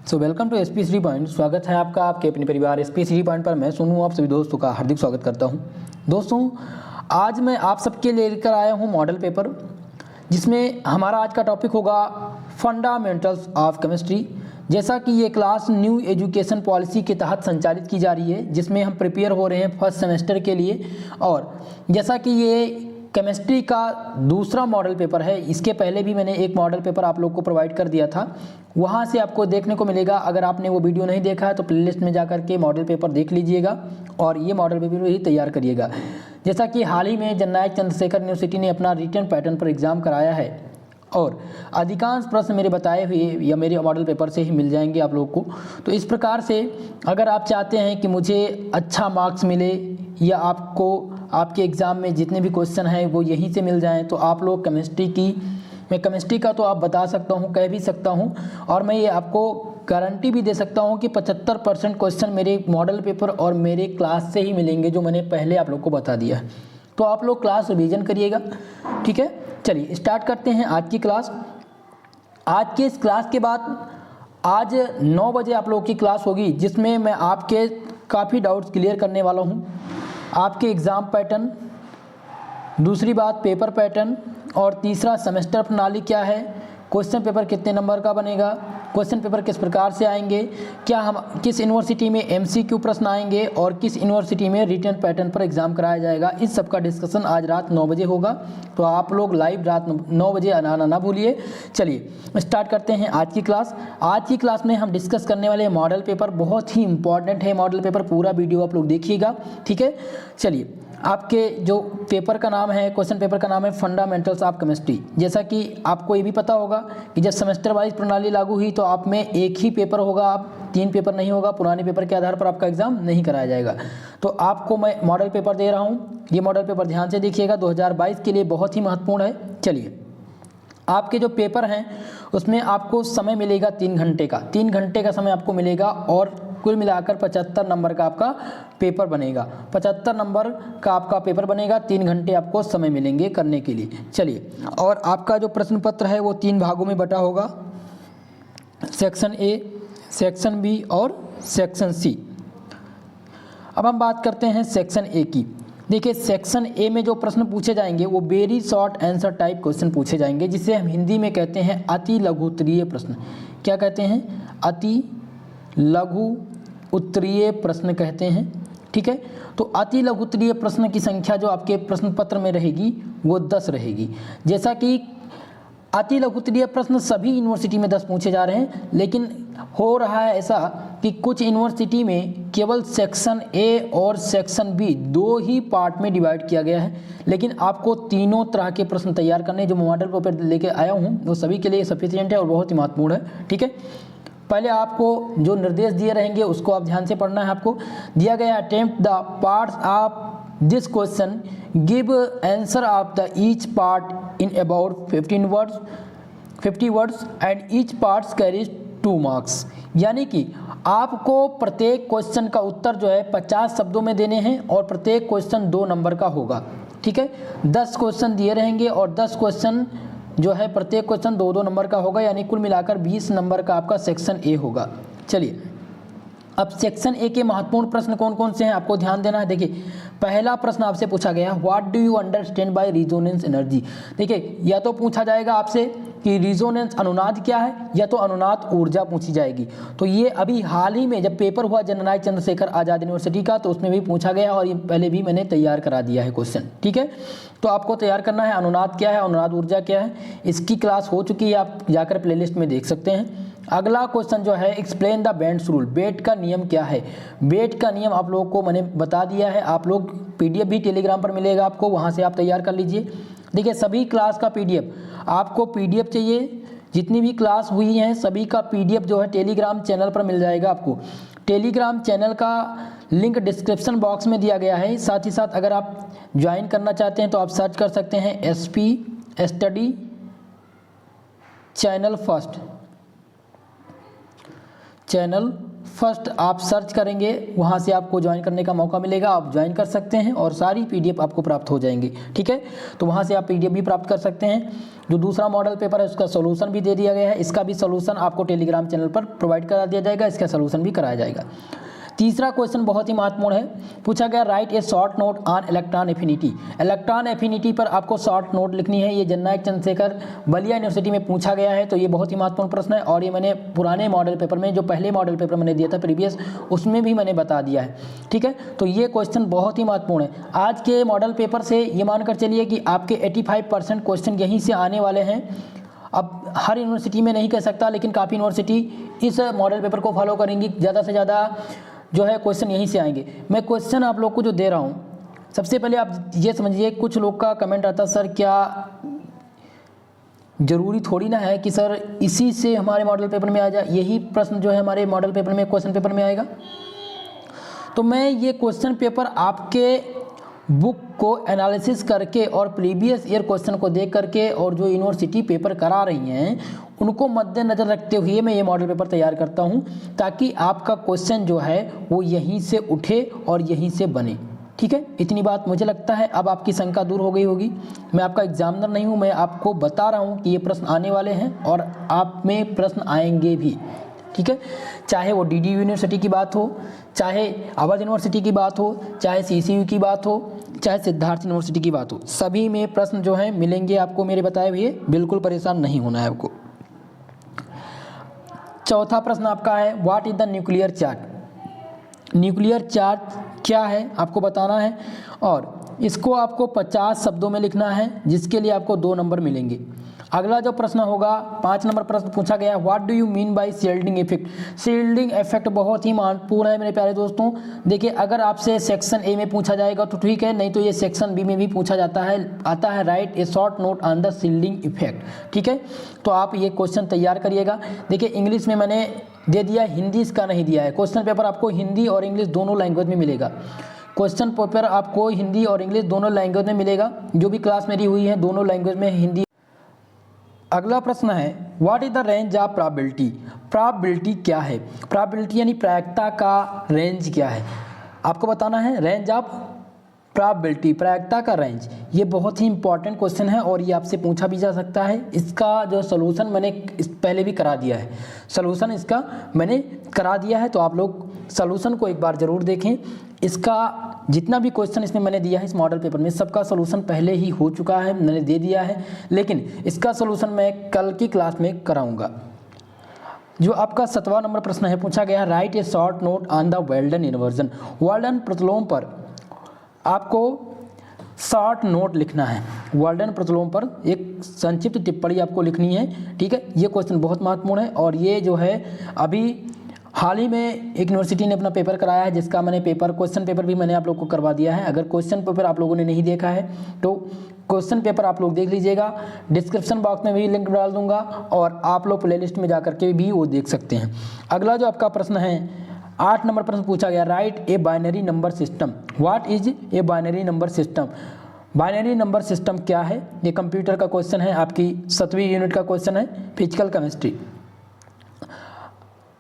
So welcome to SP3 point. स्वागत है आपका आपके अपने परिवार SP3 पॉइंट पर। मैं सोनू आप सभी दोस्तों का हार्दिक स्वागत करता हूं। दोस्तों, आज मैं आप सबके लिए लेकर आया हूं मॉडल पेपर, जिसमें हमारा आज का टॉपिक होगा फंडामेंटल्स ऑफ केमिस्ट्री। जैसा कि ये क्लास न्यू एजुकेशन पॉलिसी के तहत संचालित की जा रही है, जिसमें हम प्रिपेयर हो रहे हैं फर्स्ट सेमेस्टर के लिए। और जैसा कि ये केमिस्ट्री का दूसरा मॉडल पेपर है, इसके पहले भी मैंने एक मॉडल पेपर आप लोग को प्रोवाइड कर दिया था, वहाँ से आपको देखने को मिलेगा। अगर आपने वो वीडियो नहीं देखा है तो प्लेलिस्ट में जाकर के मॉडल पेपर देख लीजिएगा और ये मॉडल पेपर ही तैयार करिएगा। जैसा कि हाल ही में जननायक चंद्रशेखर यूनिवर्सिटी ने अपना रिटन पैटर्न पर एग्ज़ाम कराया है और अधिकांश प्रश्न मेरे बताए हुए या मेरे मॉडल पेपर से ही मिल जाएंगे आप लोग को। तो इस प्रकार से अगर आप चाहते हैं कि मुझे अच्छा मार्क्स मिले या आपको आपके एग्ज़ाम में जितने भी क्वेश्चन हैं वो यहीं से मिल जाएं, तो आप लोग मैं केमिस्ट्री का तो आप बता सकता हूँ, कह भी सकता हूँ, और मैं ये आपको गारंटी भी दे सकता हूँ कि 75% क्वेश्चन मेरे मॉडल पेपर और मेरे क्लास से ही मिलेंगे, जो मैंने पहले आप लोग को बता दिया है। तो आप लोग क्लास रिवीजन करिएगा, ठीक है। चलिए स्टार्ट करते हैं आज की क्लास। आज के इस क्लास के बाद आज 9 बजे आप लोगों की क्लास होगी, जिसमें मैं आपके काफ़ी डाउट्स क्लियर करने वाला हूँ। आपके एग्ज़ाम पैटर्न, दूसरी बात पेपर पैटर्न, और तीसरा सेमेस्टर प्रणाली क्या है, क्वेश्चन पेपर कितने नंबर का बनेगा, क्वेश्चन पेपर किस प्रकार से आएंगे, क्या हम किस यूनिवर्सिटी में MCQ प्रश्न आएंगे और किस यूनिवर्सिटी में रिटन पैटर्न पर एग्जाम कराया जाएगा, इस सब का डिस्कशन आज रात 9 बजे होगा। तो आप लोग लाइव रात 9 बजे आना ना भूलिए। चलिए स्टार्ट करते हैं आज की क्लास। आज की क्लास में हम डिस्कस करने वाले मॉडल पेपर बहुत ही इंपॉर्टेंट है। मॉडल पेपर पूरा वीडियो आप लोग देखिएगा, ठीक है। चलिए, आपके जो पेपर का नाम है, क्वेश्चन पेपर का नाम है फंडामेंटल्स ऑफ केमिस्ट्री। जैसा कि आपको ये भी पता होगा कि जब सेमेस्टर वाइज प्रणाली लागू हुई तो आप में एक ही पेपर होगा, आप 3 पेपर नहीं होगा। पुराने पेपर के आधार पर आपका एग्जाम नहीं कराया जाएगा। तो आपको मैं मॉडल पेपर दे रहा हूँ, ये मॉडल पेपर ध्यान से देखिएगा, 2022 के लिए बहुत ही महत्वपूर्ण है। चलिए, आपके जो पेपर हैं उसमें आपको समय मिलेगा 3 घंटे का। 3 घंटे का समय आपको मिलेगा और कुल मिलाकर 75 नंबर का आपका पेपर बनेगा। 75 नंबर का आपका पेपर बनेगा, 3 घंटे आपको समय मिलेंगे करने के लिए। चलिए, और आपका जो प्रश्न पत्र है वो 3 भागों में बटा होगा, सेक्शन A, सेक्शन B और सेक्शन C। अब हम बात करते हैं सेक्शन A की। देखिए, सेक्शन A में जो प्रश्न पूछे जाएंगे वो very short answer type question पूछे जाएंगे, जिसे हम हिंदी में कहते हैं अति लघु उत्तरीय प्रश्न। क्या कहते हैं? अति लघु उत्तरीय प्रश्न कहते हैं, ठीक है। तो अति लघु उत्तरीय प्रश्न की संख्या जो आपके प्रश्न पत्र में रहेगी वो 10 रहेगी। जैसा कि अति लघु उत्तरीय प्रश्न सभी यूनिवर्सिटी में 10 पूछे जा रहे हैं, लेकिन हो रहा है ऐसा कि कुछ यूनिवर्सिटी में केवल सेक्शन A और सेक्शन B 2 ही पार्ट में डिवाइड किया गया है। लेकिन आपको तीनों तरह के प्रश्न तैयार करने, जो मॉडल पेपर लेके आया हूँ वो सभी के लिए सफिशिएंट है और बहुत ही महत्वपूर्ण है, ठीक है। पहले आपको जो निर्देश दिए रहेंगे उसको आप ध्यान से पढ़ना है। आपको दिया गया attempt the parts of this question, give answer of the each part in about 50 words and each parts carries 2 marks. यानी कि आपको प्रत्येक क्वेश्चन का उत्तर जो है 50 शब्दों में देने हैं और प्रत्येक क्वेश्चन 2 नंबर का होगा, ठीक है। 10 क्वेश्चन दिए रहेंगे और 10 क्वेश्चन जो है प्रत्येक क्वेश्चन 2-2 नंबर का होगा, यानी कुल मिलाकर 20 नंबर का आपका सेक्शन A होगा। चलिए, अब सेक्शन A के महत्वपूर्ण प्रश्न कौन कौन से हैं आपको ध्यान देना है। देखिए, पहला प्रश्न आपसे पूछा गया, what do you understand bye resonance energy. देखिए, या तो पूछा जाएगा आपसे कि रिजोनेंस अनुनाद क्या है, या तो अनुनाद ऊर्जा पूछी जाएगी। तो ये अभी हाल ही में जब पेपर हुआ जननायक चंद्रशेखर आज़ाद यूनिवर्सिटी का, तो उसमें भी पूछा गया और ये पहले भी मैंने तैयार करा दिया है क्वेश्चन, ठीक है। तो आपको तैयार करना है अनुनाद क्या है, अनुनाद ऊर्जा क्या है। इसकी क्लास हो चुकी है, आप जाकर प्लेलिस्ट में देख सकते हैं। अगला क्वेश्चन जो है, एक्सप्लेन द बेंड्स रूल। बेट का नियम क्या है। बेट का नियम आप लोगों को मैंने बता दिया है। आप लोग PDF भी टेलीग्राम पर मिलेगा आपको, वहाँ से आप तैयार कर लीजिए। देखिए, सभी क्लास का PDF, आपको PDF चाहिए, जितनी भी क्लास हुई हैं सभी का PDF जो है टेलीग्राम चैनल पर मिल जाएगा आपको। टेलीग्राम चैनल का लिंक डिस्क्रिप्शन बॉक्स में दिया गया है। साथ ही साथ अगर आप ज्वाइन करना चाहते हैं तो आप सर्च कर सकते हैं SP स्टडी चैनल फर्स्ट आप सर्च करेंगे, वहाँ से आपको ज्वाइन करने का मौका मिलेगा, आप ज्वाइन कर सकते हैं और सारी पीडीएफ आपको प्राप्त हो जाएंगी। ठीक है, तो वहाँ से आप पीडीएफ भी प्राप्त कर सकते हैं। जो दूसरा मॉडल पेपर है उसका सोल्यूशन भी दे दिया गया है, इसका भी सोल्यूशन आपको टेलीग्राम चैनल पर प्रोवाइड करा दिया जाएगा, इसका सोल्यूशन भी कराया जाएगा। तीसरा क्वेश्चन बहुत ही महत्वपूर्ण है, पूछा गया write a short note on electron affinity. Electron affinity पर आपको शॉर्ट नोट लिखनी है। ये जननायक चंद्रशेखर बलिया यूनिवर्सिटी में पूछा गया है, तो ये बहुत ही महत्वपूर्ण प्रश्न है और ये मैंने पुराने मॉडल पेपर में, जो पहले मॉडल पेपर मैंने दिया था प्रीवियस, उसमें भी मैंने बता दिया है। ठीक है, तो ये क्वेश्चन बहुत ही महत्वपूर्ण है। आज के मॉडल पेपर से ये मानकर चलिए कि आपके 85% क्वेश्चन यहीं से आने वाले हैं। अब हर यूनिवर्सिटी में नहीं कह सकता, लेकिन काफ़ी यूनिवर्सिटी इस मॉडल पेपर को फॉलो करेंगी, ज़्यादा से ज़्यादा जो है क्वेश्चन यहीं से आएंगे। मैं क्वेश्चन आप लोग को जो दे रहा हूँ, सबसे पहले आप ये समझिए, कुछ लोग का कमेंट आता सर क्या ज़रूरी थोड़ी ना है कि सर इसी से हमारे मॉडल पेपर में आ जाए, यही प्रश्न जो है हमारे मॉडल पेपर में, क्वेश्चन पेपर में आएगा। तो मैं ये क्वेश्चन पेपर आपके बुक को एनालिसिस करके और प्रीवियस ईयर क्वेश्चन को देख करके और जो यूनिवर्सिटी पेपर करा रही हैं उनको मद्देनज़र रखते हुए मैं ये मॉडल पेपर तैयार करता हूँ, ताकि आपका क्वेश्चन जो है वो यहीं से उठे और यहीं से बने। ठीक है, इतनी बात मुझे लगता है अब आपकी शंका दूर हो गई होगी। मैं आपका एग्जामिनर नहीं हूँ, मैं आपको बता रहा हूँ कि ये प्रश्न आने वाले हैं और आप में प्रश्न आएंगे भी। ठीक है, चाहे वो डीडी यूनिवर्सिटी की बात हो, चाहे अवध यूनिवर्सिटी की बात हो, चाहे सीसीयू की बात हो, चाहे सिद्धार्थ यूनिवर्सिटी की बात हो, सभी में प्रश्न जो हैं मिलेंगे आपको मेरे बताए हुए, बिल्कुल परेशान नहीं होना है आपको। चौथा प्रश्न आपका है what is the nuclear chart. Nuclear chart क्या है आपको बताना है और इसको आपको 50 शब्दों में लिखना है, जिसके लिए आपको 2 नंबर मिलेंगे। अगला जो प्रश्न होगा 5 नंबर प्रश्न पूछा गया, what do you mean bye shielding effect. Shielding effect बहुत ही महत्वपूर्ण है मेरे प्यारे दोस्तों। देखिए, अगर आपसे सेक्शन ए में पूछा जाएगा तो ठीक है, नहीं तो ये सेक्शन बी में भी पूछा जाता है, आता है right a short note on the shielding effect. ठीक है, तो आप ये क्वेश्चन तैयार करिएगा। देखिए, इंग्लिश में मैंने दे दिया, हिंदी इसका नहीं दिया है। क्वेश्चन पेपर आपको हिंदी और इंग्लिश दोनों लैंग्वेज में मिलेगा। क्वेश्चन पेपर आपको हिंदी और इंग्लिश दोनों लैंग्वेज में मिलेगा। जो भी क्लास मेरी हुई है दोनों लैंग्वेज में हिंदी। अगला प्रश्न है what is the range of probability. Probability क्या है, प्रोबेबिलिटी यानी प्रायिकता का रेंज क्या है, आपको बताना है। रेंज ऑफ प्रोबेबिलिटी, प्रायिकता का रेंज, ये बहुत ही इंपॉर्टेंट क्वेश्चन है और ये आपसे पूछा भी जा सकता है। इसका जो सलूशन मैंने पहले भी करा दिया है, सलूशन इसका मैंने करा दिया है, तो आप लोग सलूशन को एक बार ज़रूर देखें। इसका जितना भी क्वेश्चन इसमें मैंने दिया है इस मॉडल पेपर में, सबका सलूशन पहले ही हो चुका है, मैंने दे दिया है, लेकिन इसका सलूशन मैं कल की क्लास में कराऊंगा। जो आपका 7वां नंबर प्रश्न है, पूछा गया write a short note on the Walden inversion. Walden प्रतिलोम पर आपको शॉर्ट नोट लिखना है। वेल्डन प्रतिलोम पर एक संक्षिप्त टिप्पणी आपको लिखनी है। ठीक है, ये क्वेश्चन बहुत महत्वपूर्ण है और ये जो है अभी हाल ही में एक यूनिवर्सिटी ने अपना पेपर कराया है, जिसका मैंने क्वेश्चन पेपर भी मैंने आप लोग को करवा दिया है। अगर क्वेश्चन पेपर आप लोगों ने नहीं देखा है तो क्वेश्चन पेपर आप लोग देख लीजिएगा, डिस्क्रिप्शन बॉक्स में भी लिंक डाल दूंगा और आप लोग प्लेलिस्ट में जा करके भी वो देख सकते हैं। अगला जो आपका प्रश्न है 8 नंबर प्रश्न पूछा गया write a binary number system. What is a binary number system. Binary number system क्या है, ये कंप्यूटर का क्वेश्चन है, आपकी 7वीं यूनिट का क्वेश्चन है, फिजिकल केमिस्ट्री।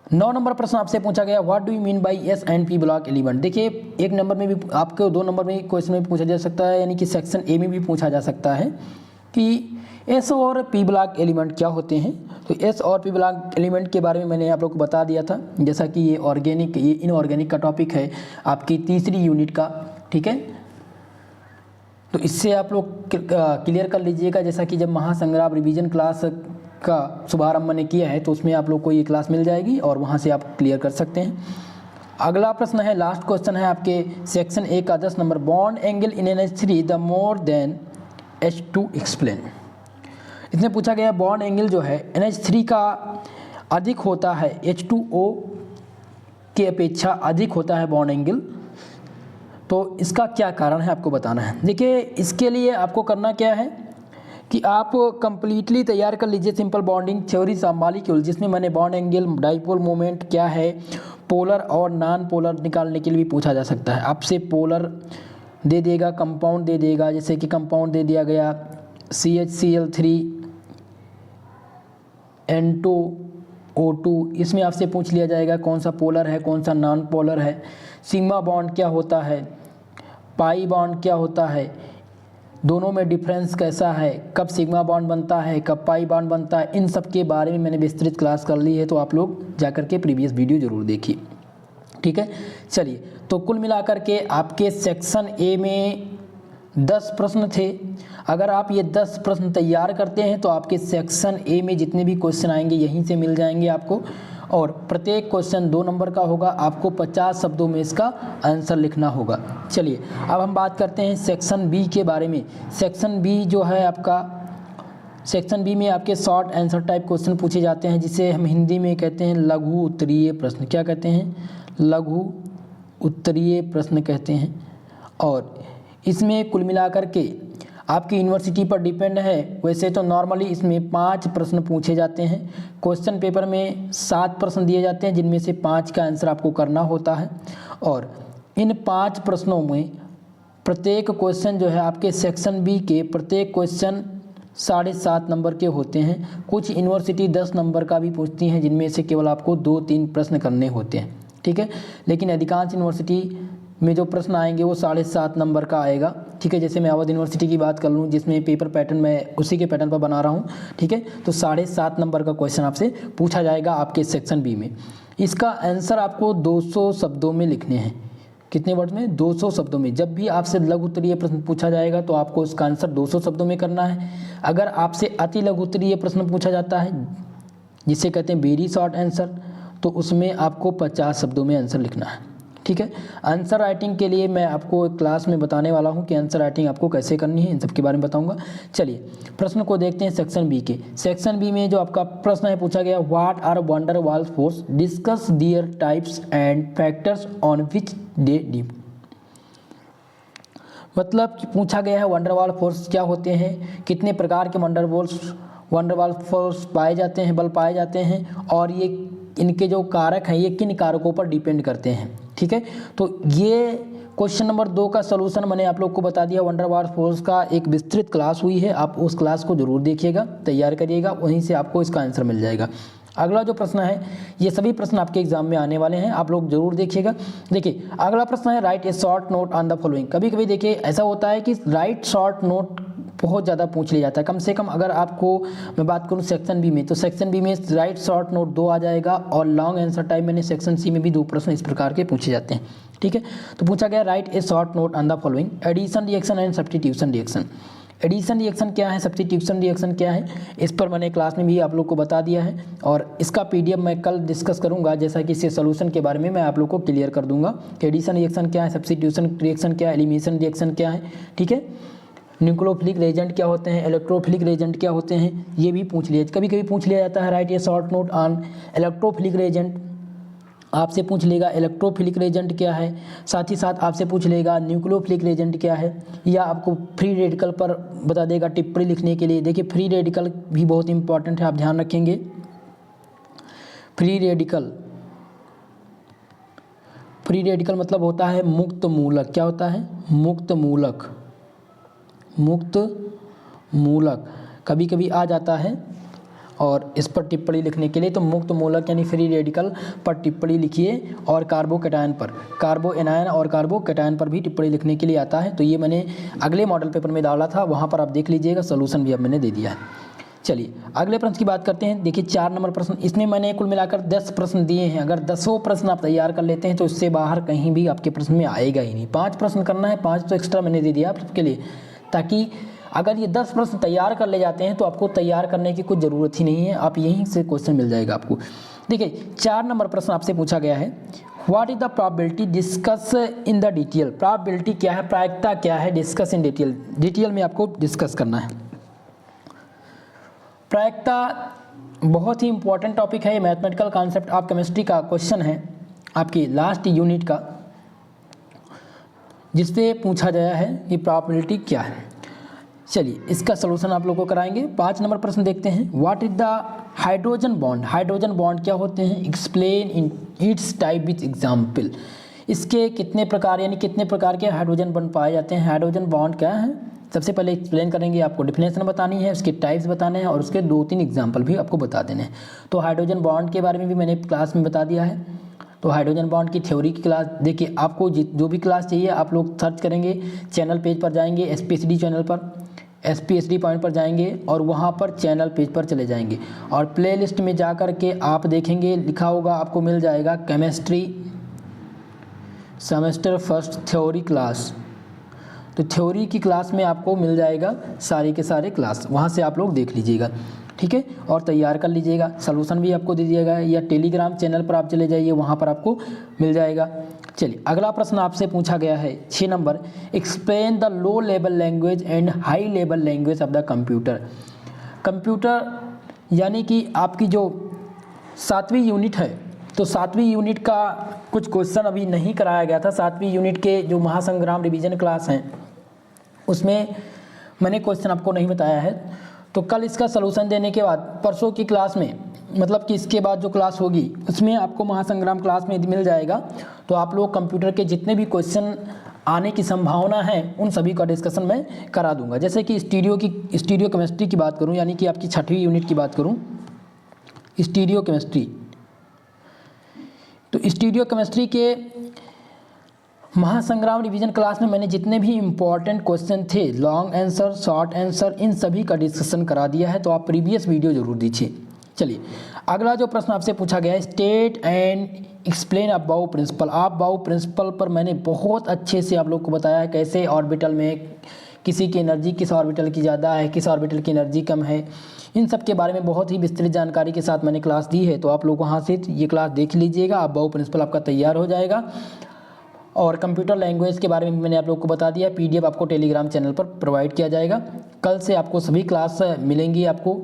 9 नंबर प्रश्न आपसे पूछा गया what do you mean by S and P block element. देखिए, 1 नंबर में भी आपको 2 नंबर में क्वेश्चन में पूछा जा सकता है, यानी कि सेक्शन ए में भी पूछा जा सकता है कि एस और पी ब्लॉक एलिमेंट क्या होते हैं। तो एस और पी ब्लॉक एलिमेंट के बारे में मैंने आप लोग को बता दिया था, जैसा कि ये इनऑर्गेनिक का टॉपिक है आपकी 3री यूनिट का। ठीक है, तो इससे आप लोग क्लियर कर लीजिएगा, जैसा कि जब महासंग्राम रिवीजन क्लास का शुभारंभ मैंने किया है तो उसमें आप लोग को ये क्लास मिल जाएगी और वहाँ से आप क्लियर कर सकते हैं। अगला प्रश्न है, लास्ट क्वेश्चन है आपके सेक्शन ए का 10 number, bond angle in NH3 the more than H2 explain. इसमें पूछा गया बॉन्ड एंगल जो है NH3 का अधिक होता है, H2O के अपेक्षा अधिक होता है बॉन्ड एंगल, तो इसका क्या कारण है आपको बताना है। देखिए, इसके लिए आपको करना क्या है कि आप कंप्लीटली तैयार कर लीजिए simple bonding theories of molecule, जिसमें मैंने बॉन्ड एंगल, डाइपोल मोमेंट क्या है, पोलर और नॉन पोलर निकालने के लिए भी पूछा जा सकता है। आपसे पोलर दे देगा, कंपाउंड दे देगा, जैसे कि कंपाउंड दे दिया गया CHCl3 N2 O2, इसमें आपसे पूछ लिया जाएगा कौन सा पोलर है कौन सा नॉन पोलर है, सिग्मा बॉन्ड क्या होता है, पाई बॉन्ड क्या होता है, दोनों में डिफरेंस कैसा है, कब सिग्मा बॉन्ड बनता है कब पाई बॉन्ड बनता है, इन सब के बारे में मैंने विस्तृत क्लास कर ली है, तो आप लोग जाकर के प्रीवियस वीडियो ज़रूर देखिए। ठीक है, चलिए, तो कुल मिलाकर के आपके सेक्शन ए में 10 प्रश्न थे। अगर आप ये 10 प्रश्न तैयार करते हैं तो आपके सेक्शन ए में जितने भी क्वेश्चन आएंगे यहीं से मिल जाएंगे आपको, और प्रत्येक क्वेश्चन 2 नंबर का होगा। आपको 50 शब्दों में इसका आंसर लिखना होगा। चलिए, अब हम बात करते हैं सेक्शन बी के बारे में। सेक्शन बी जो है आपका, सेक्शन बी में आपके शॉर्ट आंसर टाइप क्वेश्चन पूछे जाते हैं, जिसे हम हिंदी में कहते हैं लघु उत्तरीय प्रश्न। क्या कहते हैं? लघु उत्तरीय प्रश्न कहते हैं। और इसमें कुल मिलाकर के आपकी यूनिवर्सिटी पर डिपेंड है। वैसे तो नॉर्मली इसमें 5 प्रश्न पूछे जाते हैं। क्वेश्चन पेपर में 7 प्रश्न दिए जाते हैं, जिनमें से 5 का आंसर आपको करना होता है। और इन 5 प्रश्नों में प्रत्येक क्वेश्चन जो है आपके सेक्शन बी के प्रत्येक क्वेश्चन 7.5 नंबर के होते हैं। कुछ यूनिवर्सिटी 10 नंबर का भी पूछती हैं, जिनमें से केवल आपको 2-3 प्रश्न करने होते हैं। ठीक है, लेकिन अधिकांश यूनिवर्सिटी में जो प्रश्न आएंगे वो 7.5 नंबर का आएगा। ठीक है, जैसे मैं अवध यूनिवर्सिटी की बात कर लूँ, जिसमें पेपर पैटर्न मैं उसी के पैटर्न पर बना रहा हूँ। ठीक है, तो 7.5 नंबर का क्वेश्चन आपसे पूछा जाएगा आपके सेक्शन बी में। इसका आंसर आपको 200 शब्दों में लिखने हैं। कितने वर्ड में? 200 शब्दों में। जब भी आपसे लघु उत्तरीय प्रश्न पूछा जाएगा तो आपको उसका आंसर 200 शब्दों में करना है। अगर आपसे अति लघु उत्तरीय प्रश्न पूछा जाता है, जिसे कहते हैं वेरी शॉर्ट आंसर, तो उसमें आपको 50 शब्दों में आंसर लिखना है। ठीक है, आंसर राइटिंग के लिए मैं आपको एक क्लास में बताने वाला हूं कि आंसर राइटिंग आपको कैसे करनी है, इन सब के बारे में बताऊंगा। चलिए, प्रश्न को देखते हैं सेक्शन बी के। सेक्शन बी में जो आपका प्रश्न है पूछा गया, what are van der Waals force, discuss their types and factors on which they depend. मतलब कि पूछा गया है वंडरवाल फोर्स क्या होते हैं, कितने प्रकार के वंडरवाल फोर्स पाए जाते हैं, बल पाए जाते हैं, और ये इनके जो कारक हैं ये किन कारकों पर डिपेंड करते हैं। ठीक है, तो ये क्वेश्चन नंबर 2 का सलूशन मैंने आप लोग को बता दिया। वंडरवाल फोर्स का एक विस्तृत क्लास हुई है, आप उस क्लास को जरूर देखिएगा, तैयार करिएगा, वहीं से आपको इसका आंसर मिल जाएगा। अगला जो प्रश्न है, ये सभी प्रश्न आपके एग्जाम में आने वाले हैं, आप लोग जरूर देखिएगा। देखिए, अगला प्रश्न है right a short note on the following. कभी कभी देखिए ऐसा होता है कि राइट शॉर्ट नोट बहुत ज़्यादा पूछ लिया जाता है। कम से कम अगर आपको मैं बात करूं सेक्शन बी में, तो सेक्शन बी में राइट शॉर्ट नोट 2 आ जाएगा, और लॉन्ग आंसर टाइम मैंने सेक्शन सी में भी 2 प्रश्न इस प्रकार के पूछे जाते हैं। ठीक है, तो पूछा गया write a short note on the following, addition reaction and substitution reaction. Addition reaction क्या है, सब्स्टिट्यूशन रिएक्शन क्या है, इस पर मैंने क्लास में भी आप लोग को बता दिया है, और इसका पीडीएफ मैं कल डिस्कस करूंगा, जैसा कि इसके सोल्यूशन के बारे में मैं आप लोग को क्लियर कर दूंगा। एडिशन रिएक्शन क्या है, सब्स्टिट्यूशन रिएक्शन क्या है, एलिमिनेशन रिएक्शन क्या है। ठीक है, न्यूक्लियोफिलिक रेजेंट क्या होते हैं, इलेक्ट्रोफिलिक रेजेंट क्या होते हैं, ये भी पूछ लिया, कभी कभी पूछ लिया जाता है। राइट ये short note on electrophilic Regent, आपसे पूछ लेगा इलेक्ट्रोफिलिक रेजेंट क्या है, साथ ही साथ आपसे पूछ लेगा न्यूक्लियोफिलिक रेजेंट क्या है, या आपको फ्री रेडिकल पर बता देगा टिप्पणी लिखने के लिए। देखिए, फ्री रेडिकल भी बहुत इंपॉर्टेंट है, आप ध्यान रखेंगे। फ्री रेडिकल मतलब होता है मुक्त मूलक। क्या होता है? मुक्त मूलक कभी कभी आ जाता है, और इस पर टिप्पणी लिखने के लिए तो मुक्त मूलक यानी फ्री रेडिकल पर टिप्पणी लिखिए, और कार्बोकैटायन पर, कार्बोएनायन और कार्बोकैटायन पर भी टिप्पणी लिखने के लिए आता है। तो ये मैंने अगले मॉडल पेपर में डाला था, वहाँ पर आप देख लीजिएगा, सोल्यूशन भी अब मैंने दे दिया है। चलिए, अगले प्रश्न की बात करते हैं। देखिए, 4 नंबर प्रश्न, इसमें मैंने कुल मिलाकर 10 प्रश्न दिए हैं। अगर 10 प्रश्न आप तैयार कर लेते हैं तो इससे बाहर कहीं भी आपके प्रश्न में आएगा ही नहीं। 5 प्रश्न करना है, 5 तो एक्स्ट्रा मैंने दे दिया आप सबके लिए, ताकि अगर ये 10 प्रश्न तैयार कर ले जाते हैं तो आपको तैयार करने की कुछ ज़रूरत ही नहीं है, आप यहीं से क्वेश्चन मिल जाएगा आपको। देखिए, 4 नंबर प्रश्न आपसे पूछा गया है, what is the probability, discuss in the detail. Probability क्या है, प्रायिकता क्या है, डिस्कस इन डिटेल, डिटेल में आपको डिस्कस करना है। प्रायिकता बहुत ही इंपॉर्टेंट टॉपिक है, मैथमेटिकल कॉन्सेप्ट ऑफ केमिस्ट्री का क्वेश्चन है आपकी लास्ट यूनिट का, जिससे पूछा गया है कि प्रोबेबिलिटी क्या है। चलिए, इसका सलूशन आप लोगों को कराएंगे। 5 नंबर प्रश्न देखते हैं। What is the hydrogen bond, hydrogen bond क्या होते हैं, explain in its type with example. इसके कितने प्रकार यानी कितने प्रकार के हाइड्रोजन बॉन्ड पाए जाते हैं। हाइड्रोजन बॉन्ड क्या है, सबसे पहले एक्सप्लेन करेंगे, आपको डिफिनेशन बतानी है, उसके टाइप्स बताने हैं और उसके 2-3 एग्जाम्पल भी आपको बता देने हैं। तो हाइड्रोजन बॉन्ड के बारे में भी मैंने क्लास में बता दिया है। तो हाइड्रोजन बॉन्ड की थ्योरी की क्लास देखिए, आपको जो भी क्लास चाहिए आप लोग सर्च करेंगे, चैनल पेज पर जाएंगे, एसपीएचडी चैनल पर, एसपीएचडी पॉइंट पर जाएंगे और वहाँ पर चैनल पेज पर चले जाएंगे और प्लेलिस्ट में जा कर के आप देखेंगे, लिखा होगा, आपको मिल जाएगा chemistry semester first theory class. तो थ्योरी की क्लास में आपको मिल जाएगा सारे के सारे क्लास, वहाँ से आप लोग देख लीजिएगा, ठीक है, और तैयार कर लीजिएगा। सलूशन भी आपको दे दिया गया है, या टेलीग्राम चैनल पर आप चले जाइए, वहाँ पर आपको मिल जाएगा। चलिए अगला प्रश्न आपसे पूछा गया है 6 number, explain the low level language and high level language of the computer. Computer यानी कि आपकी जो 7वीं यूनिट है, तो 7वीं यूनिट का कुछ क्वेश्चन अभी नहीं कराया गया था। 7वीं यूनिट के जो महासंग्राम रिवीजन क्लास हैं उसमें मैंने क्वेश्चन आपको नहीं बताया है, तो कल इसका सलूशन देने के बाद परसों की क्लास में, मतलब कि इसके बाद जो क्लास होगी उसमें आपको महासंग्राम क्लास में मिल जाएगा। तो आप लोग कंप्यूटर के जितने भी क्वेश्चन आने की संभावना है उन सभी का डिस्कशन मैं करा दूंगा। जैसे कि स्टीरियो केमिस्ट्री की बात करूं, यानी कि आपकी 6वीं यूनिट की बात करूं, स्टीरियो केमिस्ट्री, तो स्टीरियो केमिस्ट्री के महासंग्राम रिवीजन क्लास में मैंने जितने भी इंपॉर्टेंट क्वेश्चन थे, लॉन्ग आंसर, शॉर्ट आंसर, इन सभी का डिस्कशन करा दिया है, तो आप प्रीवियस वीडियो जरूर दीजिए। चलिए अगला जो प्रश्न आपसे पूछा गया है, state and explain Aufbau principle. Aufbau principle पर मैंने बहुत अच्छे से आप लोग को बताया है, कैसे ऑर्बिटल में किसी की एनर्जी किस ऑर्बिटल की ज़्यादा है, किस ऑर्बिटल की एनर्जी कम है, इन सब के बारे में बहुत ही विस्तृत जानकारी के साथ मैंने क्लास दी है। तो आप लोग वहाँ से ये क्लास देख लीजिएगा, अबाउ प्रिंसिपल आपका तैयार हो जाएगा। और कंप्यूटर लैंग्वेज के बारे में मैंने आप लोग को बता दिया, पीडीएफ आपको टेलीग्राम चैनल पर प्रोवाइड किया जाएगा। कल से आपको सभी क्लास मिलेंगी आपको,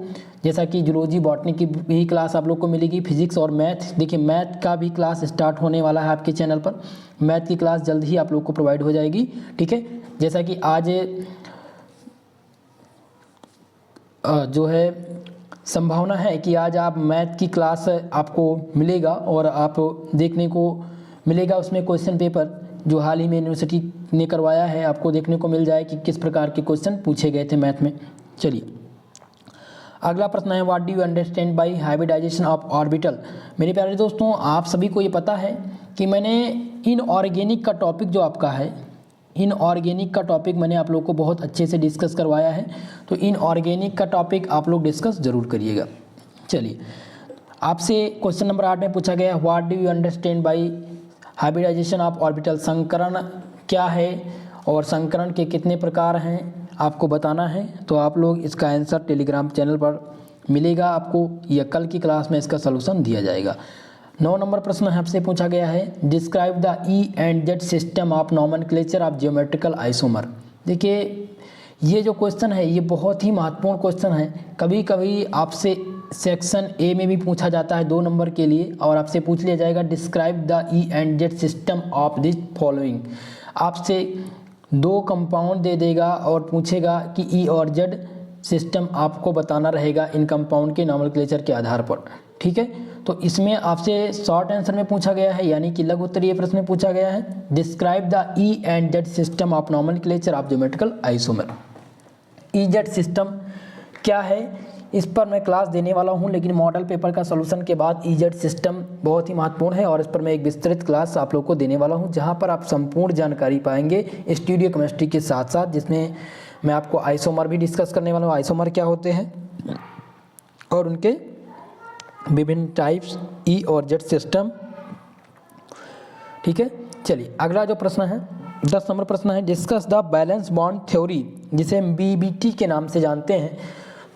जैसा कि जूलॉजी बॉटनी की भी क्लास आप लोग को मिलेगी, फिजिक्स और मैथ। देखिए मैथ का भी क्लास स्टार्ट होने वाला है आपके चैनल पर, मैथ की क्लास जल्द ही आप लोग को प्रोवाइड हो जाएगी, ठीक है। जैसा कि आज जो है संभावना है कि आज आप मैथ की क्लास आपको मिलेगा और आप देखने को मिलेगा, उसमें क्वेश्चन पेपर जो हाल ही में यूनिवर्सिटी ने करवाया है आपको देखने को मिल जाए कि किस प्रकार के क्वेश्चन पूछे गए थे मैथ में। चलिए अगला प्रश्न है, what do you understand by hybridisation of orbital. मेरे प्यारे दोस्तों, आप सभी को ये पता है कि मैंने इनऑर्गेनिक का टॉपिक जो आपका है, इनऑर्गेनिक का टॉपिक मैंने आप लोग को बहुत अच्छे से डिस्कस करवाया है, तो इनऑर्गेनिक का टॉपिक आप लोग डिस्कस जरूर करिएगा। चलिए आपसे क्वेश्चन नंबर 8 में पूछा गया, what do you understand by hybridisation of orbital. संकरण क्या है और संकरण के कितने प्रकार हैं आपको बताना है। तो आप लोग इसका आंसर टेलीग्राम चैनल पर मिलेगा आपको, या कल की क्लास में इसका सलूशन दिया जाएगा। 9 नंबर प्रश्न आपसे पूछा गया है, describe the E and Z system of nomenclature of geometrical isomer. देखिए ये जो क्वेश्चन है ये बहुत ही महत्वपूर्ण क्वेश्चन है। कभी कभी आपसे सेक्शन ए में भी पूछा जाता है 2 नंबर के लिए, और आपसे पूछ लिया जाएगा describe the E and Z system of this following. आपसे 2 कंपाउंड दे देगा और पूछेगा कि ई और जेड सिस्टम आपको बताना रहेगा इन कंपाउंड के नॉमेनक्लेचर के आधार पर, ठीक है। तो इसमें आपसे शॉर्ट आंसर में पूछा गया है, यानी कि लघु उत्तरीय प्रश्न में पूछा गया है, describe the E and Z system of nomenclature of geometrical isomer. E Z system क्या है इस पर मैं क्लास देने वाला हूं, लेकिन मॉडल पेपर का सॉल्यूशन के बाद ई जेड सिस्टम बहुत ही महत्वपूर्ण है और इस पर मैं एक विस्तृत क्लास आप लोग को देने वाला हूं, जहां पर आप संपूर्ण जानकारी पाएंगे स्टीरियो केमिस्ट्री के साथ साथ, जिसमें मैं आपको आइसोमर भी डिस्कस करने वाला हूं, आइसोमर क्या होते हैं और उनके विभिन्न टाइप्स, ई और जेड सिस्टम, ठीक है। चलिए अगला जो प्रश्न है 10 नंबर प्रश्न है, discuss the valence bond theory, जिसे हम बीबीटी के नाम से जानते हैं।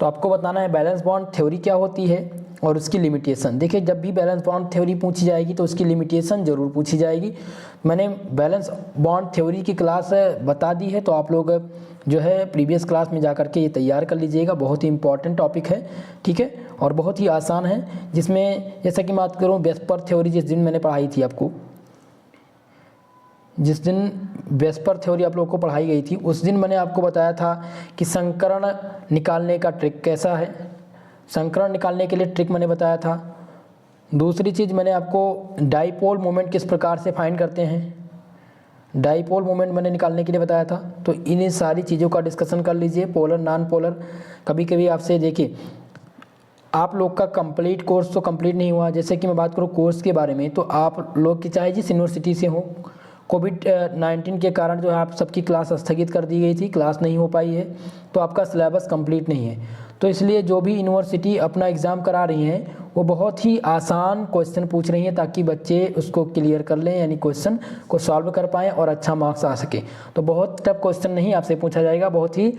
तो आपको बताना है बैलेंस बॉन्ड थ्योरी क्या होती है और उसकी लिमिटेशन। देखिए जब भी बैलेंस बॉन्ड थ्योरी पूछी जाएगी तो उसकी लिमिटेशन जरूर पूछी जाएगी। मैंने बैलेंस बॉन्ड थ्योरी की क्लास बता दी है, तो आप लोग जो है प्रीवियस क्लास में जाकर के ये तैयार कर लीजिएगा। बहुत ही इंपॉर्टेंट टॉपिक है, ठीक है, और बहुत ही आसान है, जिसमें जैसा कि बात करूँ वेस्पर थ्योरी जिस दिन मैंने पढ़ाई थी आपको, जिस दिन वेस्पर थ्योरी आप लोग को पढ़ाई गई थी, उस दिन मैंने आपको बताया था कि संकरण निकालने का ट्रिक कैसा है। संकरण निकालने के लिए ट्रिक मैंने बताया था। दूसरी चीज़ मैंने आपको डाइपोल मोमेंट किस प्रकार से फाइंड करते हैं, डाईपोल मोमेंट मैंने निकालने के लिए बताया था। तो इन सारी चीज़ों का डिस्कशन कर लीजिए, पोलर नॉन पोलर। कभी कभी आपसे देखिए आप लोग का कंप्लीट कोर्स तो कंप्लीट नहीं हुआ, जैसे कि मैं बात करूँ कोर्स के बारे में, तो आप लोग की चाहे जिस यूनिवर्सिटी से हो, कोविड-19 के कारण जो है आप सबकी क्लास स्थगित कर दी गई थी, क्लास नहीं हो पाई है, तो आपका सिलेबस कंप्लीट नहीं है। तो इसलिए जो भी यूनिवर्सिटी अपना एग्ज़ाम करा रही हैं वो बहुत ही आसान क्वेश्चन पूछ रही हैं ताकि बच्चे उसको क्लियर कर लें, यानी क्वेश्चन को सॉल्व कर पाएँ और अच्छा मार्क्स आ सके। तो बहुत टफ क्वेश्चन नहीं आपसे पूछा जाएगा, बहुत ही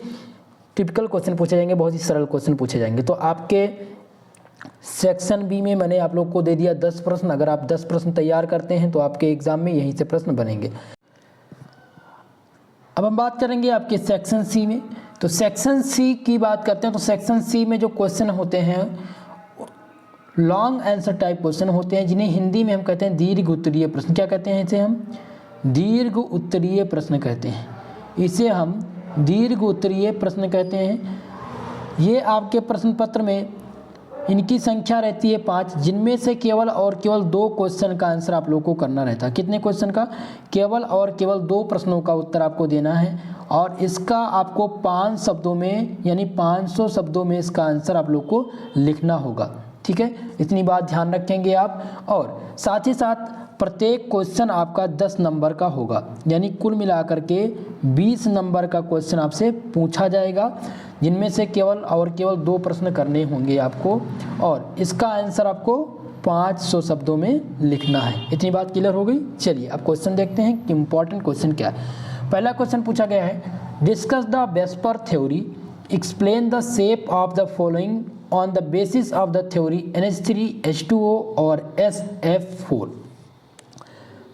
टिपिकल क्वेश्चन पूछे जाएंगे, बहुत ही सरल क्वेश्चन पूछे जाएंगे। तो आपके सेक्शन बी में मैंने आप लोग को दे दिया 10 प्रश्न। अगर आप 10 प्रश्न तैयार करते हैं तो आपके एग्जाम में यहीं से प्रश्न बनेंगे। अब हम बात करेंगे आपके सेक्शन सी में। तो सेक्शन सी की बात करते हैं तो सेक्शन सी में जो क्वेश्चन होते हैं लॉन्ग आंसर टाइप क्वेश्चन होते हैं, जिन्हें हिंदी में हम कहते हैं दीर्घ उत्तरीय प्रश्न। क्या कहते हैं इसे? हम दीर्घ उत्तरीय प्रश्न कहते हैं। इसे हम दीर्घ उत्तरीय प्रश्न कहते हैं। ये आपके प्रश्न पत्र में इनकी संख्या रहती है 5, जिनमें से केवल और केवल 2 क्वेश्चन का आंसर आप लोग को करना रहता है। कितने क्वेश्चन का? केवल और केवल 2 प्रश्नों का उत्तर आपको देना है, और इसका आपको 5 शब्दों में यानी 500 शब्दों में इसका आंसर आप लोग को लिखना होगा। ठीक है, इतनी बात ध्यान रखेंगे आप। और साथ ही साथ प्रत्येक क्वेश्चन आपका 10 नंबर का होगा, यानी कुल मिलाकर के 20 नंबर का क्वेश्चन आपसे पूछा जाएगा, जिनमें से केवल और केवल 2 प्रश्न करने होंगे आपको, और इसका आंसर आपको 500 शब्दों में लिखना है। इतनी बात क्लियर हो गई। चलिए अब क्वेश्चन देखते हैं कि इंपॉर्टेंट क्वेश्चन क्या है। पहला क्वेश्चन पूछा गया है, discuss the VSEPR theory, explain the shape of the following on the basis of the theory NH3H2O और SF4।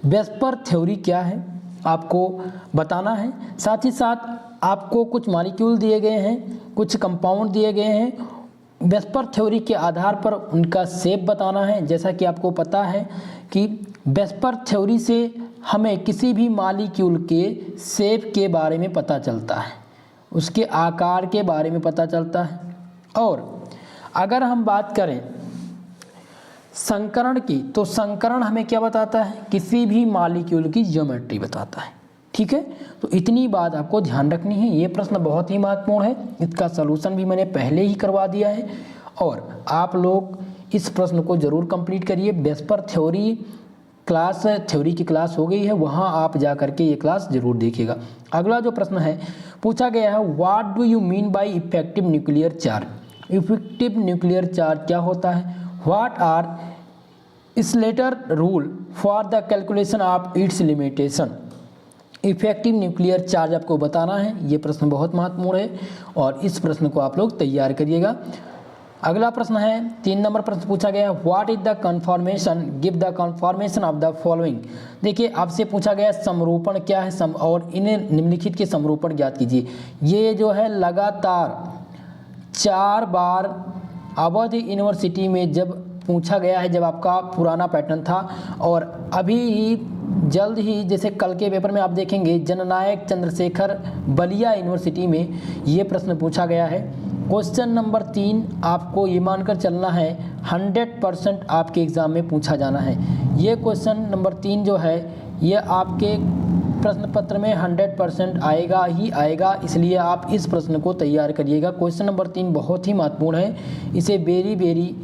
वेस्पर थ्योरी क्या है आपको बताना है। साथ ही साथ आपको कुछ मॉलिक्यूल दिए गए हैं, कुछ कंपाउंड दिए गए हैं। वेस्पर थ्योरी के आधार पर उनका शेप बताना है। जैसा कि आपको पता है कि वेस्पर थ्योरी से हमें किसी भी मॉलिक्यूल के शेप के बारे में पता चलता है, उसके आकार के बारे में पता चलता है। और अगर हम बात करें संकरण की, तो संकरण हमें क्या बताता है? किसी भी मॉलिक्यूल की ज्योमेट्री बताता है। ठीक है, तो इतनी बात आपको ध्यान रखनी है। ये प्रश्न बहुत ही महत्वपूर्ण है, इसका सलूशन भी मैंने पहले ही करवा दिया है, और आप लोग इस प्रश्न को जरूर कंप्लीट करिए। वेस्पर थ्योरी क्लास, थ्योरी की क्लास हो गई है, वहाँ आप जा करके ये क्लास जरूर देखिएगा। अगला जो प्रश्न है पूछा गया है, what do you mean by effective nuclear charge. Effective nuclear charge क्या होता है? What are Slater rule for the calculation of its limitation. Effective nuclear charge आपको बताना है। ये प्रश्न बहुत महत्वपूर्ण है और इस प्रश्न को आप लोग तैयार करिएगा। अगला प्रश्न है 3 नंबर प्रश्न पूछा गया, what is the conformation, give the conformation of the following. देखिए आपसे पूछा गया समरूपण क्या है, और इन्हें निम्नलिखित के समरूपण ज्ञात कीजिए। ये जो है लगातार 4 बार अवध यूनिवर्सिटी में जब पूछा गया है, जब आपका पुराना पैटर्न था, और अभी ही जल्द ही जैसे कल के पेपर में आप देखेंगे जननायक चंद्रशेखर बलिया यूनिवर्सिटी में ये प्रश्न पूछा गया है। क्वेश्चन नंबर 3 आपको ये मानकर चलना है 100% आपके एग्ज़ाम में पूछा जाना है। ये क्वेश्चन नंबर 3 जो है ये आपके प्रश्न पत्र में 100% आएगा ही आएगा, इसलिए आप इस प्रश्न को तैयार करिएगा। क्वेश्चन नंबर 3 बहुत ही महत्वपूर्ण है, इसे वेरी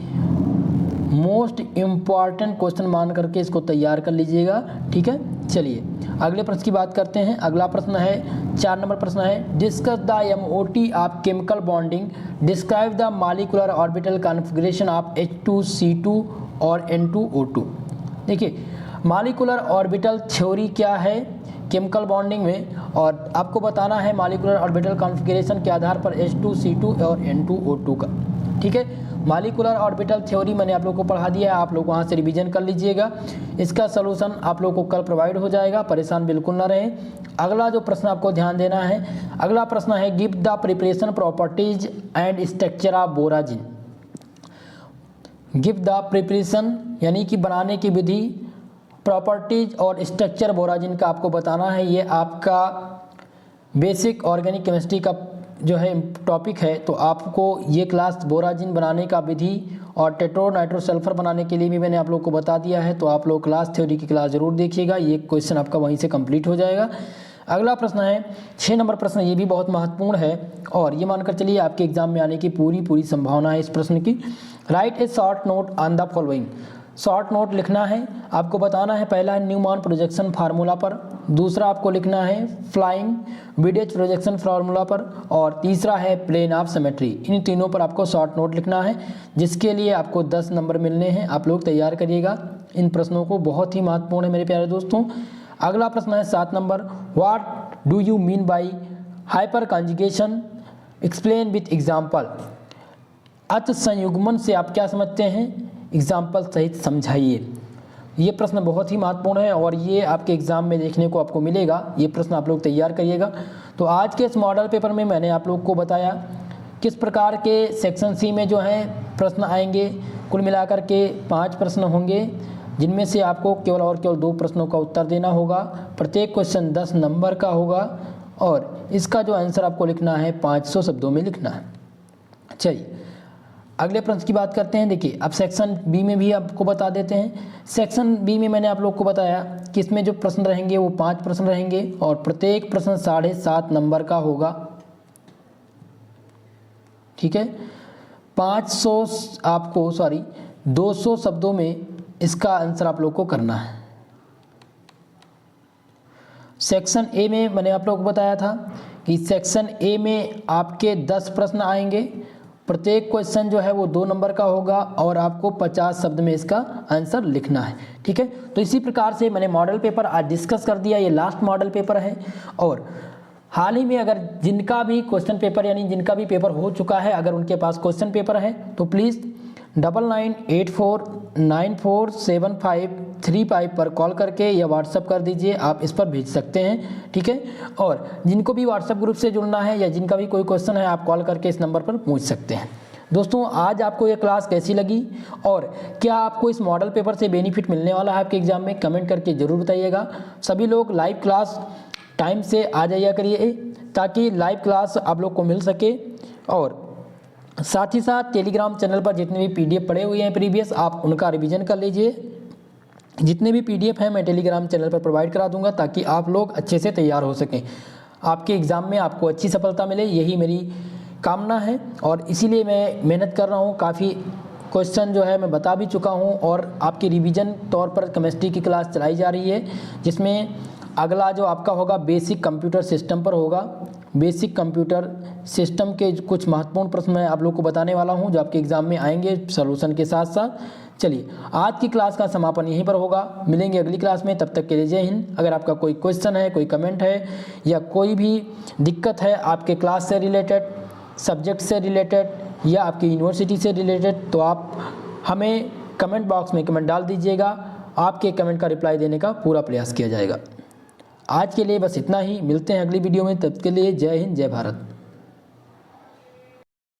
मोस्ट इम्पॉर्टेंट क्वेश्चन मान करके इसको तैयार कर लीजिएगा। ठीक है, चलिए अगले प्रश्न की बात करते हैं। अगला प्रश्न है 4 नंबर प्रश्न है, discuss the MOT of chemical bonding, describe the molecular orbital configuration of H2C2 और N2O2। देखिए मॉलिक्यूलर ऑर्बिटल थ्योरी क्या है केमिकल बॉन्डिंग में, और आपको बताना है मॉलिक्यूलर ऑर्बिटल कॉन्फ़िगरेशन के आधार पर H2C2 और N2O2 का। ठीक है, मॉलिक्यूलर ऑर्बिटल थ्योरी मैंने आप लोग को पढ़ा दिया है, आप लोग वहाँ से रिवीजन कर लीजिएगा। इसका सलूशन आप लोग को कल प्रोवाइड हो जाएगा, परेशान बिल्कुल ना रहें। अगला जो प्रश्न आपको ध्यान देना है, अगला प्रश्न है give the preparation properties and structure of borazine. Give the preparation यानी कि बनाने की विधि, प्रॉपर्टीज और स्ट्रक्चर बोराजिन का आपको बताना है। ये आपका बेसिक ऑर्गेनिक केमिस्ट्री का जो है टॉपिक है, तो आपको ये क्लास बोराजिन बनाने का विधि और टेट्रो नाइट्रो सल्फर बनाने के लिए भी मैंने आप लोग को बता दिया है, तो आप लोग क्लास थ्योरी की क्लास ज़रूर देखिएगा, ये क्वेश्चन आपका वहीं से कंप्लीट हो जाएगा। अगला प्रश्न है 6 नंबर प्रश्न, ये भी बहुत महत्वपूर्ण है और ये मानकर चलिए आपके एग्जाम में आने की पूरी संभावना है इस प्रश्न की। Right a short note on the following, short note लिखना है, आपको बताना है पहला है न्यूमैन प्रोजेक्शन फार्मूला पर, दूसरा आपको लिखना है फ्लाइंग विडेज प्रोजेक्शन फार्मूला पर और तीसरा है प्लेन ऑफ सिमेट्री। इन तीनों पर आपको शॉर्ट नोट लिखना है, जिसके लिए आपको 10 नंबर मिलने हैं। आप लोग तैयार करिएगा इन प्रश्नों को, बहुत ही महत्वपूर्ण है मेरे प्यारे दोस्तों। अगला प्रश्न है 7 number, what do you mean by hyper conjugation, explain with example. अच संयुग्मन से आप क्या समझते हैं, एग्जाम्पल सहित समझाइए। ये प्रश्न बहुत ही महत्वपूर्ण है और ये आपके एग्जाम में देखने को आपको मिलेगा, ये प्रश्न आप लोग तैयार करिएगा। तो आज के इस मॉडल पेपर में मैंने आप लोग को बताया किस प्रकार के सेक्शन सी में जो है प्रश्न आएंगे। कुल मिलाकर के 5 प्रश्न होंगे, जिनमें से आपको केवल और केवल 2 प्रश्नों का उत्तर देना होगा। प्रत्येक क्वेश्चन 10 नंबर का होगा और इसका जो आंसर आपको लिखना है 500 शब्दों में लिखना है। चलिए अगले प्रश्न की बात करते हैं। देखिए अब सेक्शन बी में भी आपको बता देते हैं। सेक्शन बी में मैंने आप लोग को बताया कि इसमें जो प्रश्न रहेंगे वो 5 प्रश्न रहेंगे और प्रत्येक प्रश्न 7.5 नंबर का होगा। ठीक है, 200 शब्दों में इसका आंसर आप लोग को करना है। सेक्शन ए में मैंने आप लोग को बताया था कि सेक्शन ए में आपके 10 प्रश्न आएंगे, प्रत्येक क्वेश्चन जो है वो 2 नंबर का होगा और आपको 50 शब्द में इसका आंसर लिखना है। ठीक है, तो इसी प्रकार से मैंने मॉडल पेपर आज डिस्कस कर दिया, ये लास्ट मॉडल पेपर है। और हाल ही में अगर जिनका भी क्वेश्चन पेपर यानी जिनका भी पेपर हो चुका है, अगर उनके पास क्वेश्चन पेपर है तो प्लीज़ 9984947535 पर कॉल करके या व्हाट्सअप कर दीजिए, आप इस पर भेज सकते हैं। ठीक है, और जिनको भी व्हाट्सअप ग्रुप से जुड़ना है या जिनका भी कोई क्वेश्चन है आप कॉल करके इस नंबर पर पूछ सकते हैं। दोस्तों आज आपको ये क्लास कैसी लगी और क्या आपको इस मॉडल पेपर से बेनिफिट मिलने वाला है आपके एग्जाम में, कमेंट करके ज़रूर बताइएगा। सभी लोग लाइव क्लास टाइम से आ जाइए करिए ताकि लाइव क्लास आप लोग को मिल सके। और साथ ही साथ टेलीग्राम चैनल पर जितने भी पीडीएफ पड़े हुए हैं प्रीवियस, आप उनका रिवीजन कर लीजिए। जितने भी पीडीएफ हैं मैं टेलीग्राम चैनल पर प्रोवाइड करा दूंगा ताकि आप लोग अच्छे से तैयार हो सकें, आपके एग्ज़ाम में आपको अच्छी सफलता मिले, यही मेरी कामना है। और इसीलिए मैं मेहनत कर रहा हूँ, काफ़ी क्वेश्चन जो है मैं बता भी चुका हूँ और आपकी रिवीजन तौर पर केमिस्ट्री की क्लास चलाई जा रही है, जिसमें अगला जो आपका होगा बेसिक कंप्यूटर सिस्टम पर होगा। बेसिक कंप्यूटर सिस्टम के कुछ महत्वपूर्ण प्रश्न मैं आप लोग को बताने वाला हूं जो आपके एग्जाम में आएंगे सॉल्यूशन के साथ साथ। चलिए आज की क्लास का समापन यहीं पर होगा, मिलेंगे अगली क्लास में, तब तक के लिए जय हिंद। अगर आपका कोई क्वेश्चन है, कोई कमेंट है या कोई भी दिक्कत है आपके क्लास से रिलेटेड, सब्जेक्ट से रिलेटेड या आपकी यूनिवर्सिटी से रिलेटेड, तो आप हमें कमेंट बॉक्स में कमेंट डाल दीजिएगा, आपके कमेंट का रिप्लाई देने का पूरा प्रयास किया जाएगा। आज के लिए बस इतना ही, मिलते हैं अगली वीडियो में, तब के लिए जय हिंद जय भारत।